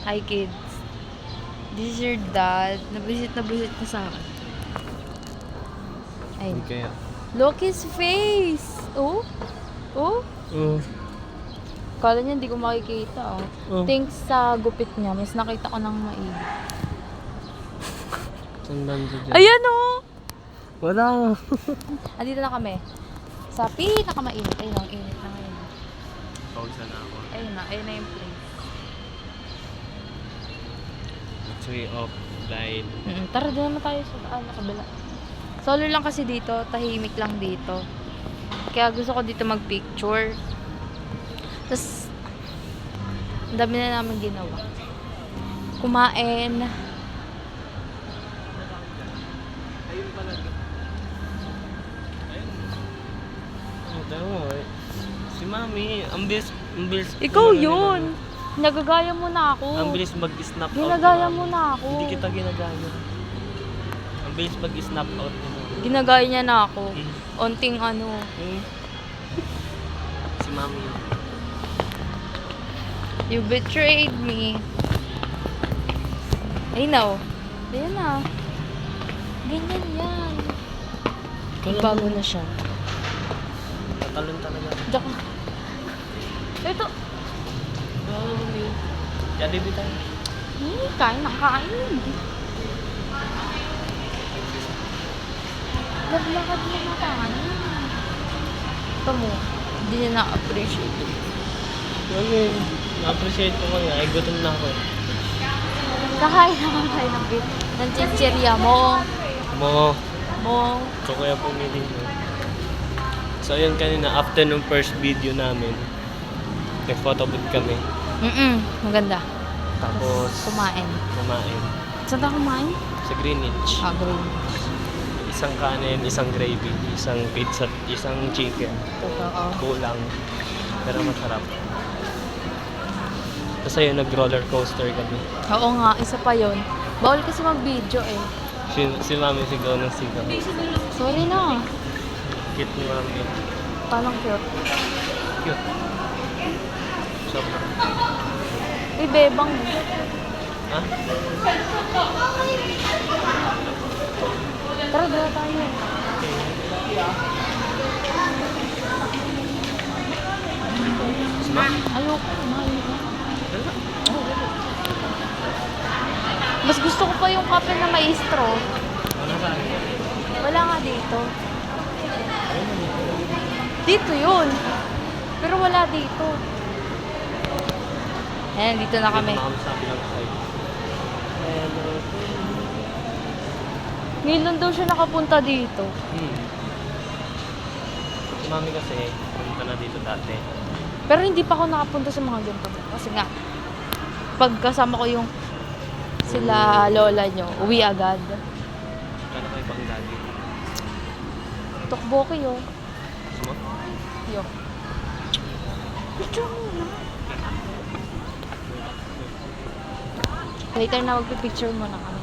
Hi kids. This is your dad. Nabisit na sa akin. Ayun. Hindi kaya. Look his face! Oh? Oh? Kala niya hindi ko makikita. Oh. Thanks sa gupit niya. Mas nakita ko ng maigi. Sandan ko dyan. Ayan oh! Wala. Andito na kami. Sa pinakamainit. Ayun ang init na ngayon. Pausa na ako. Ayun na yung place. It's way offline. Tara, doon naman tayo sa kabila. Solo lang kasi dito, tahimik lang dito. Kaya gusto ko dito mag-picture. Tapos, ang dami na namin ginawa. Kumain. Ayun pala. Ayun. Oh, tama eh. Si Mami, ang bilis. Ikaw yun! Nagagaya mo na ako. Ang bilis mag-snap out. Ginagaya mo na ako. Hindi kita ginagaya. Ang bilis mag-snap out mo. Ginagaya niya na ako. Onting ano. Si Mami. You betrayed me. Ay no. Ayan na. Ganyan yan. Bago na siya. Tatalon talaga. Diyak. Ito. Jollibee tayo. Kain na kain. Naglakad mo na kain. Ito mo. Hindi niya na-appreciate. Okay. Na-appreciate ko nga. Ay, gutom na ako. Kakain naman tayo ng chichirya mo. Mo. Mo. Kaya pumili mo. So, yun kanina. After nung first video namin, nag-photobooth kami. Maganda. Tapos, Kumain. Saan tayo kumain? Sa Greenwich. Green. Isang kanin, isang gravy, isang pizza, isang chicken. Totoo. Kulang. Pero masarap. Tapos ayun, nag-roller coaster kami. Oo nga, isa pa yon. Bawal kasi mag-video eh. Si Mami sigaw ng sigaw. Sorry na. Cute ni Mami. Paano cute? Cute. Sobrang. Uy, bebang. Ha? Tara, dala tayo. Ayoko. Wala. Mas gusto ko pa yung kape na maestro. Wala sa akin. Wala nga dito. Dito yun. Pero wala dito. Ayan, dito na kami. Sabi lang sa'yo. Ngayon daw siya nakapunta dito. Si Mami kasi, pumunta na dito dati. Pero hindi pa ako nakapunta sa mga ganito. Kasi nga, pagkasama ko yung sila lola nyo, uwi agad. Kano kayo pang lagi? Tukbo ko yun. Mo? Yo. Picture mo na. Later na magpipicture mo na kami.